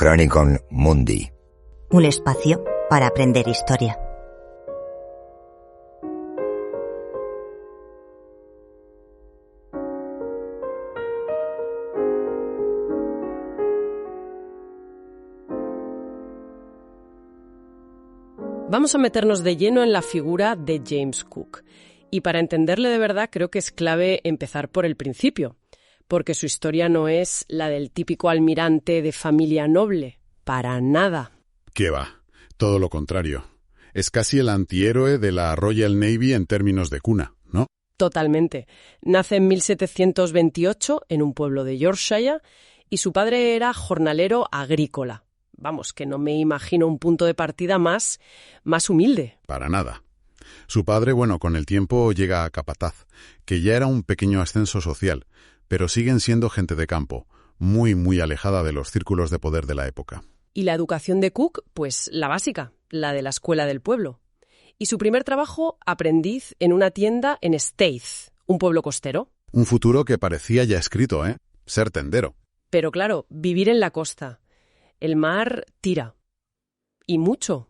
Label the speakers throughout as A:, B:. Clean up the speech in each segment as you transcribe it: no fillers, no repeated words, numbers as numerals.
A: Chronicon Mundi.
B: Un espacio para aprender historia.
C: Vamos a meternos de lleno en la figura de James Cook. Y para entenderle de verdad creo que es clave empezar por el principio, porque su historia no es la del típico almirante de familia noble, para nada.
D: ¿Qué va? Todo lo contrario. Es casi el antihéroe de la Royal Navy en términos de cuna, ¿no?
C: Totalmente. Nace en 1728 en un pueblo de Yorkshire y su padre era jornalero agrícola. Vamos, que no me imagino un punto de partida más humilde.
D: Para nada. Su padre, bueno, con el tiempo llega a capataz, que ya era un pequeño ascenso social, pero siguen siendo gente de campo, muy alejada de los círculos de poder de la época.
C: Y la educación de Cook, pues la básica, la de la escuela del pueblo. Y su primer trabajo, aprendiz en una tienda en Staithe, un pueblo costero.
D: Un futuro que parecía ya escrito, ¿eh? Ser tendero.
C: Pero claro, vivir en la costa. El mar tira. Y mucho.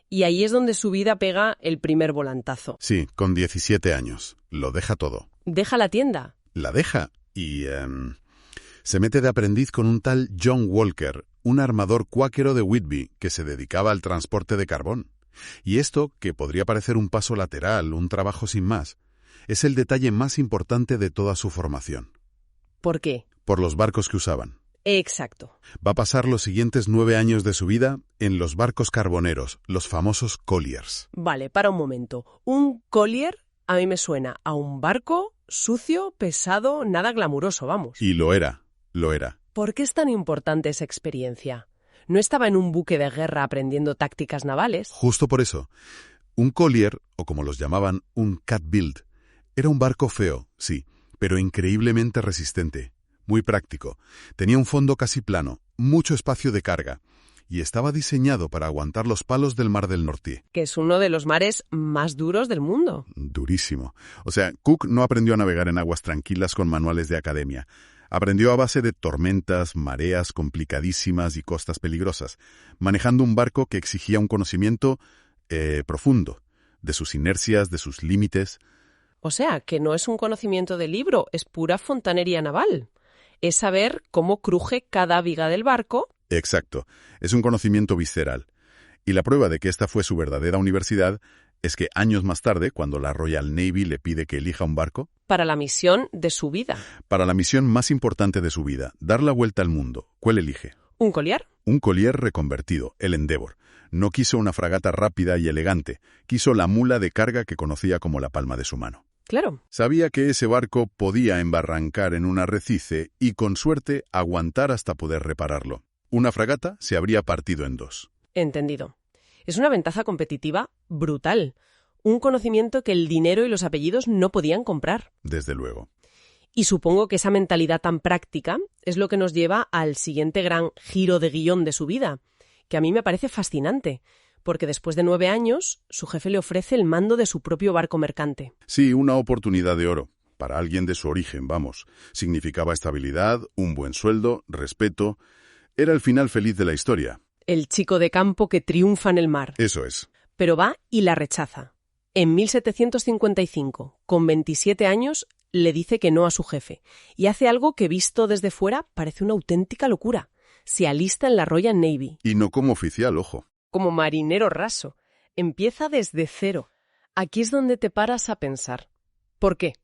C: Y ahí es donde su vida pega el primer volantazo.
D: Sí, con 17 años. Lo deja todo.
C: Deja la tienda.
D: La deja y se mete de aprendiz con un tal John Walker, un armador cuáquero de Whitby que se dedicaba al transporte de carbón. Y esto, que podría parecer un paso lateral, un trabajo sin más, es el detalle más importante de toda su formación.
C: ¿Por qué?
D: Por los barcos que usaban.
C: Exacto.
D: Va a pasar los siguientes 9 años de su vida en los barcos carboneros, los famosos colliers.
C: Vale, para un momento. Un collier a mí me suena a un barco sucio, pesado, nada glamuroso, vamos.
D: Y lo era.
C: ¿Por qué es tan importante esa experiencia? ¿No estaba en un buque de guerra aprendiendo tácticas navales?
D: Justo por eso. Un collier, o como los llamaban, un cat-build, era un barco feo, sí, pero increíblemente resistente. Muy práctico. Tenía un fondo casi plano, mucho espacio de carga, y estaba diseñado para aguantar los palos del Mar del Norte.
C: Que es uno de los mares más duros del mundo.
D: Durísimo. O sea, Cook no aprendió a navegar en aguas tranquilas con manuales de academia. Aprendió a base de tormentas, mareas complicadísimas y costas peligrosas, manejando un barco que exigía un conocimiento profundo, de sus inercias, de sus límites.
C: O sea, que no es un conocimiento de libro, es pura fontanería naval. Es saber cómo cruje cada viga del barco.
D: Exacto. Es un conocimiento visceral. Y la prueba de que esta fue su verdadera universidad es que años más tarde, cuando la Royal Navy le pide que elija un barco...
C: Para la misión de su vida.
D: Para la misión más importante de su vida, dar la vuelta al mundo. ¿Cuál elige?
C: ¿Un collier?
D: Un collier reconvertido, el Endeavour. No quiso una fragata rápida y elegante. Quiso la mula de carga que conocía como la palma de su mano.
C: Claro.
D: Sabía que ese barco podía embarrancar en un arrecife y, con suerte, aguantar hasta poder repararlo. Una fragata se habría partido en dos.
C: Entendido. Es una ventaja competitiva brutal. Un conocimiento que el dinero y los apellidos no podían comprar.
D: Desde luego.
C: Y supongo que esa mentalidad tan práctica es lo que nos lleva al siguiente gran giro de guión de su vida, que a mí me parece fascinante. Porque después de 9 años, su jefe le ofrece el mando de su propio barco mercante.
D: Sí, una oportunidad de oro. Para alguien de su origen, vamos. Significaba estabilidad, un buen sueldo, respeto. Era el final feliz de la historia.
C: El chico de campo que triunfa en el mar.
D: Eso es.
C: Pero va y la rechaza. En 1755, con 27 años, le dice que no a su jefe. Y hace algo que, visto desde fuera, parece una auténtica locura. Se alista en la Royal Navy.
D: Y no como oficial, ojo.
C: Como marinero raso. Empieza desde cero. Aquí es donde te paras a pensar. ¿Por qué?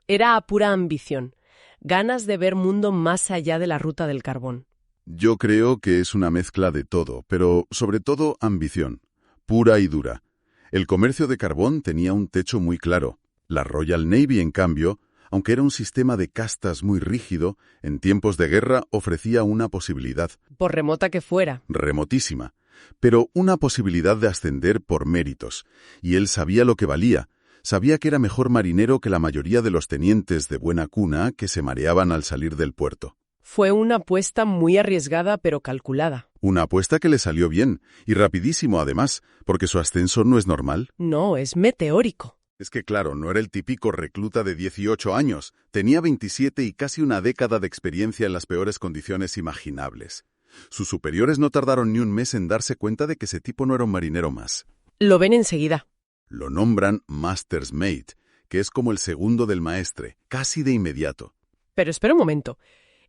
C: Era a pura ambición. Ganas de ver mundo más allá de la ruta del carbón.
D: Yo creo que es una mezcla de todo, pero sobre todo ambición. Pura y dura. El comercio de carbón tenía un techo muy claro. La Royal Navy, en cambio, aunque era un sistema de castas muy rígido, en tiempos de guerra ofrecía una posibilidad.
C: Por remota que fuera.
D: Remotísima. Pero una posibilidad de ascender por méritos, y él sabía lo que valía, sabía que era mejor marinero que la mayoría de los tenientes de buena cuna que se mareaban al salir del puerto.
C: Fue una apuesta muy arriesgada pero calculada.
D: Una apuesta que le salió bien, y rapidísimo además, porque su ascenso no es normal.
C: No, es meteórico.
D: Es que claro, no era el típico recluta de 18 años, tenía 27 y casi una década de experiencia en las peores condiciones imaginables. Sus superiores no tardaron ni un mes en darse cuenta de que ese tipo no era un marinero más.
C: Lo ven enseguida.
D: Lo nombran Master's Mate, que es como el segundo del maestre, casi de inmediato.
C: Pero espera un momento.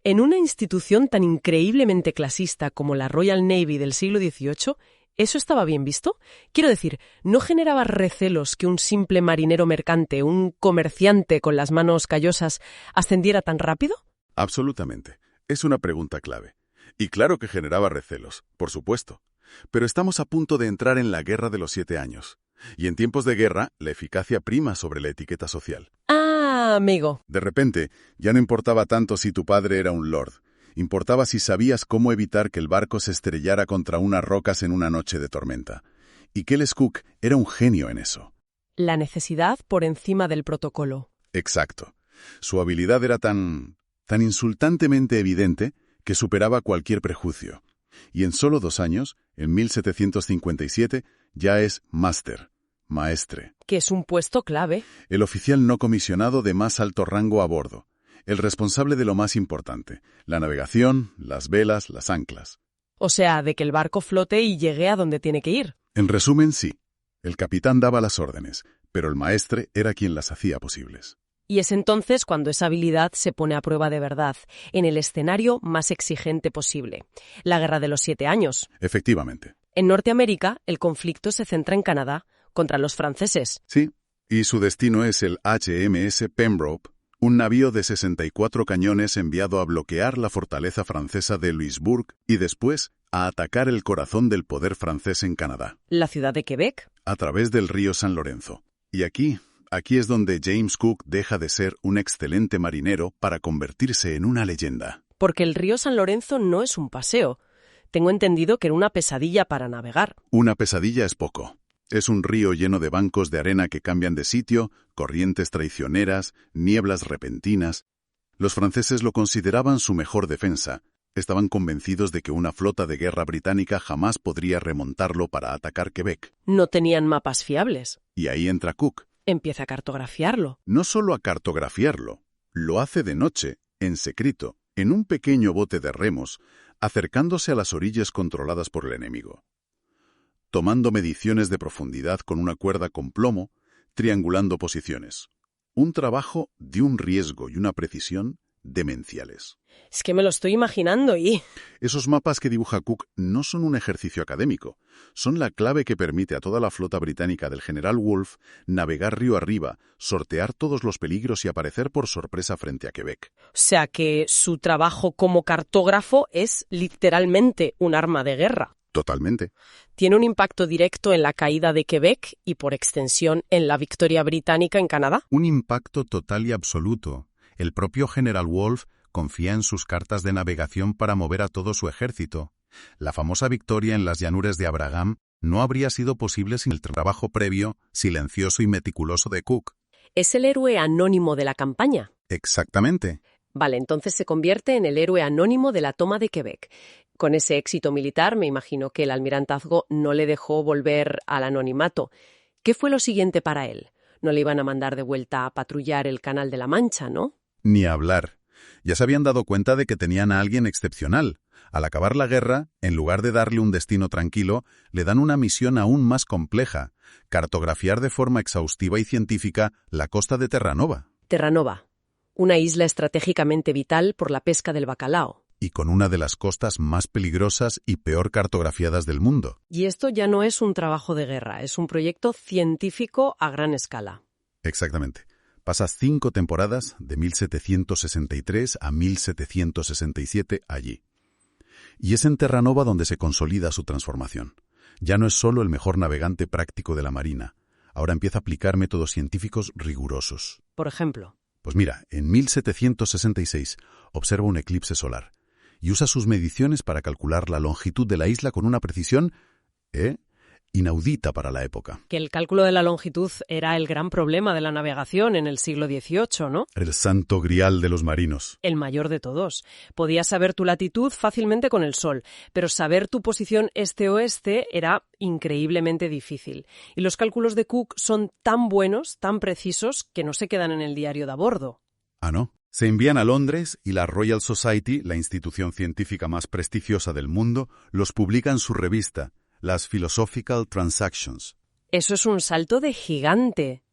C: En una institución tan increíblemente clasista como la Royal Navy del siglo XVIII, ¿eso estaba bien visto? Quiero decir, ¿no generaba recelos que un simple marinero mercante, un comerciante con las manos callosas, ascendiera tan rápido?
D: Absolutamente. Es una pregunta clave. Y claro que generaba recelos, por supuesto. Pero estamos a punto de entrar en la Guerra de los 7 años. Y en tiempos de guerra, la eficacia prima sobre la etiqueta social.
C: Ah, amigo.
D: De repente, ya no importaba tanto si tu padre era un lord. Importaba si sabías cómo evitar que el barco se estrellara contra unas rocas en una noche de tormenta. Y Kelly Cook era un genio en eso.
C: La necesidad por encima del protocolo.
D: Exacto. Su habilidad era tan insultantemente evidente que superaba cualquier prejuicio. Y en solo 2 años, en 1757, ya es maestre.
C: Que es un puesto clave.
D: El oficial no comisionado de más alto rango a bordo. El responsable de lo más importante, la navegación, las velas, las anclas.
C: O sea, de que el barco flote y llegue a donde tiene que ir.
D: En resumen, sí. El capitán daba las órdenes, pero el maestre era quien las hacía posibles.
C: Y es entonces cuando esa habilidad se pone a prueba de verdad, en el escenario más exigente posible. La Guerra de los 7 años.
D: Efectivamente.
C: En Norteamérica, el conflicto se centra en Canadá, contra los franceses.
D: Sí, y su destino es el HMS Pembroke, un navío de 64 cañones enviado a bloquear la fortaleza francesa de Louisbourg y después a atacar el corazón del poder francés en Canadá.
C: La ciudad de Quebec.
D: A través del río San Lorenzo. Y aquí es donde James Cook deja de ser un excelente marinero para convertirse en una leyenda.
C: Porque el río San Lorenzo no es un paseo. Tengo entendido que era una pesadilla para navegar.
D: Una pesadilla es poco. Es un río lleno de bancos de arena que cambian de sitio, corrientes traicioneras, nieblas repentinas. Los franceses lo consideraban su mejor defensa. Estaban convencidos de que una flota de guerra británica jamás podría remontarlo para atacar Quebec.
C: No tenían mapas fiables.
D: Y ahí entra Cook.
C: Empieza a cartografiarlo.
D: No solo a cartografiarlo, lo hace de noche, en secreto, en un pequeño bote de remos, acercándose a las orillas controladas por el enemigo. Tomando mediciones de profundidad con una cuerda con plomo, triangulando posiciones. Un trabajo de un riesgo y una precisión demenciales.
C: Es que me lo estoy imaginando y...
D: Esos mapas que dibuja Cook no son un ejercicio académico, son la clave que permite a toda la flota británica del general Wolfe navegar río arriba, sortear todos los peligros y aparecer por sorpresa frente a Quebec.
C: O sea que su trabajo como cartógrafo es literalmente un arma de guerra.
D: Totalmente.
C: Tiene un impacto directo en la caída de Quebec y, por extensión, en la victoria británica en Canadá.
A: Un impacto total y absoluto. El propio general Wolfe confía en sus cartas de navegación para mover a todo su ejército. La famosa victoria en las llanuras de Abraham no habría sido posible sin el trabajo previo, silencioso y meticuloso de Cook.
C: Es el héroe anónimo de la campaña.
A: Exactamente.
C: Vale, entonces se convierte en el héroe anónimo de la toma de Quebec. Con ese éxito militar, me imagino que el almirantazgo no le dejó volver al anonimato. ¿Qué fue lo siguiente para él? No le iban a mandar de vuelta a patrullar el Canal de la Mancha, ¿no?
A: Ni hablar. Ya se habían dado cuenta de que tenían a alguien excepcional. Al acabar la guerra, en lugar de darle un destino tranquilo, le dan una misión aún más compleja: cartografiar de forma exhaustiva y científica la costa de Terranova.
C: Terranova, una isla estratégicamente vital por la pesca del bacalao.
A: Y con una de las costas más peligrosas y peor cartografiadas del mundo.
C: Y esto ya no es un trabajo de guerra, es un proyecto científico a gran escala.
A: Exactamente. Pasa 5 temporadas, de 1763 a 1767, allí. Y es en Terranova donde se consolida su transformación. Ya no es solo el mejor navegante práctico de la Marina. Ahora empieza a aplicar métodos científicos rigurosos.
C: Por ejemplo.
A: Pues mira, en 1766 observa un eclipse solar y usa sus mediciones para calcular la longitud de la isla con una precisión inaudita para la época.
C: Que el cálculo de la longitud era el gran problema de la navegación en el siglo XVIII, ¿no?
D: El santo grial de los marinos.
C: El mayor de todos. Podías saber tu latitud fácilmente con el sol, pero saber tu posición este-oeste era increíblemente difícil. Y los cálculos de Cook son tan buenos, tan precisos, que no se quedan en el diario de a bordo.
A: Ah, ¿no? Se envían a Londres y la Royal Society, la institución científica más prestigiosa del mundo, los publica en su revista, las Philosophical Transactions.
C: Eso es un salto de gigante.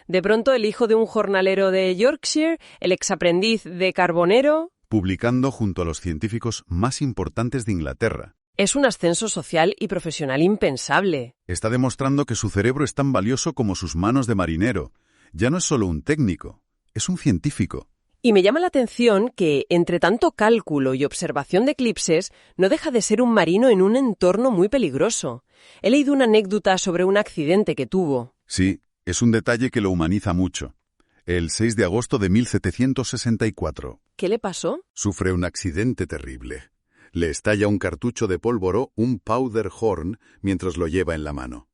C: De pronto el hijo de un jornalero de Yorkshire, el exaprendiz de carbonero...
A: Publicando junto a los científicos más importantes de Inglaterra.
C: Es un ascenso social y profesional impensable.
A: Está demostrando que su cerebro es tan valioso como sus manos de marinero. Ya no es solo un técnico, es un científico.
C: Y me llama la atención que, entre tanto cálculo y observación de eclipses, no deja de ser un marino en un entorno muy peligroso. He leído una anécdota sobre un accidente que tuvo.
A: Sí, es un detalle que lo humaniza mucho. El 6 de agosto de 1764.
C: ¿Qué le pasó?
A: Sufre un accidente terrible. Le estalla un cartucho de pólvora, un powder horn, mientras lo lleva en la mano.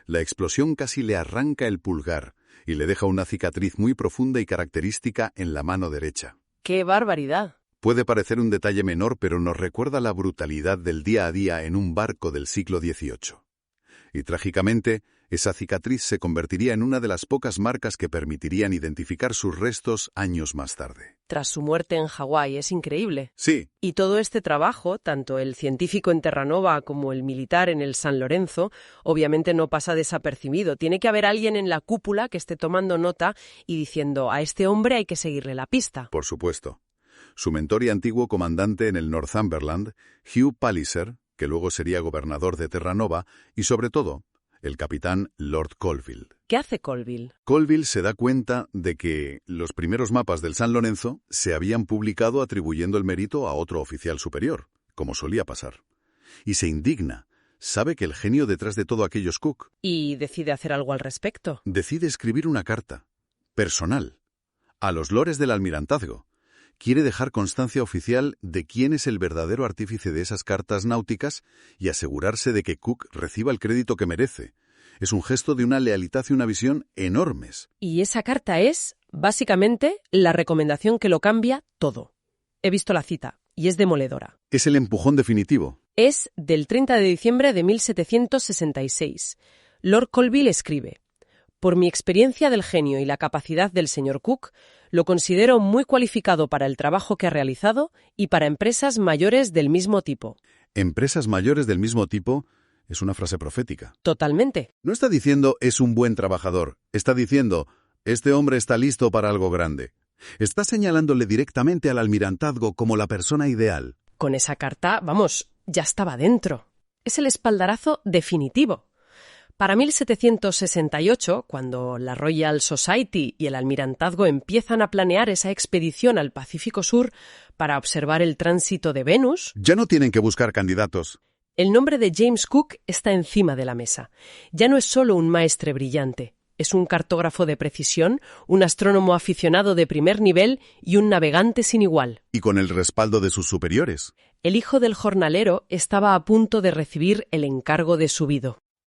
A: La explosión casi le arranca el pulgar y le deja una cicatriz muy profunda y característica en la mano derecha.
C: ¡Qué barbaridad!
A: Puede parecer un detalle menor, pero nos recuerda la brutalidad del día a día en un barco del siglo XVIII. Y trágicamente, esa cicatriz se convertiría en una de las pocas marcas que permitirían identificar sus restos años más tarde.
C: Tras su muerte en Hawái, es increíble.
A: Sí.
C: Y todo este trabajo, tanto el científico en Terranova como el militar en el San Lorenzo, obviamente no pasa desapercibido. Tiene que haber alguien en la cúpula que esté tomando nota y diciendo, a este hombre hay que seguirle la pista.
A: Por supuesto. Su mentor y antiguo comandante en el Northumberland, Hugh Palliser, que luego sería gobernador de Terranova, y sobre todo, el capitán Lord Colville.
C: ¿Qué hace Colville?
A: Colville se da cuenta de que los primeros mapas del San Lorenzo se habían publicado atribuyendo el mérito a otro oficial superior, como solía pasar. Y se indigna. Sabe que el genio detrás de todo aquello es Cook.
C: Y decide hacer algo al respecto.
A: Decide escribir una carta, personal, a los lores del almirantazgo. Quiere dejar constancia oficial de quién es el verdadero artífice de esas cartas náuticas y asegurarse de que Cook reciba el crédito que merece. Es un gesto de una lealtad y una visión enormes.
C: Y esa carta es, básicamente, la recomendación que lo cambia todo. He visto la cita, y es demoledora.
A: Es el empujón definitivo.
C: Es del 30 de diciembre de 1766. Lord Colville escribe: por mi experiencia del genio y la capacidad del señor Cook, lo considero muy cualificado para el trabajo que ha realizado y para empresas mayores del mismo tipo.
A: Empresas mayores del mismo tipo es una frase profética.
C: Totalmente.
A: No está diciendo es un buen trabajador. Está diciendo este hombre está listo para algo grande. Está señalándole directamente al almirantazgo como la persona ideal.
C: Con esa carta, vamos, ya estaba dentro. Es el espaldarazo definitivo. Para 1768, cuando la Royal Society y el almirantazgo empiezan a planear esa expedición al Pacífico Sur para observar el tránsito de Venus,
A: ya no tienen que buscar candidatos.
C: El nombre de James Cook está encima de la mesa. Ya no es solo un maestre brillante, es un cartógrafo de precisión, un astrónomo aficionado de primer nivel y un navegante sin igual.
A: Y con el respaldo de sus superiores.
C: El hijo del jornalero estaba a punto de recibir el encargo de Subido.